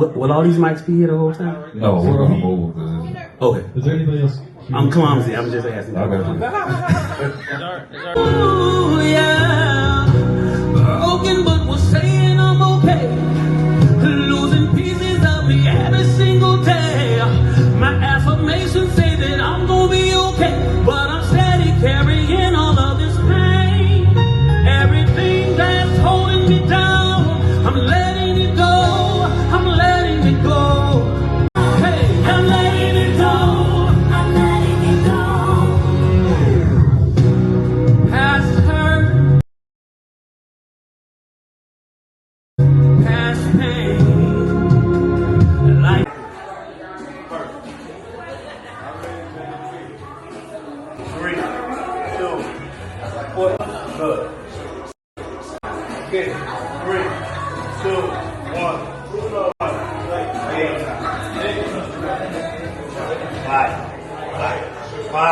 Will all these mics be here the whole time? No, we're gonna move. Okay. Is there anybody else? I'm clumsy. I'm just asking. I got you. Ooh, yeah. Broken, but we're saying I'm okay. Losing pieces of me every single day. My affirmations say that I'm gonna be okay, but I'm steady carrying all of this pain. Everything that's holding me down, I'm letting it go. I'm letting it go. Hey, I'm letting it go. I'm letting it go. Past hurt, past pain. Like 3, 2, 1, good. Okay, 3, 2, 1, 5.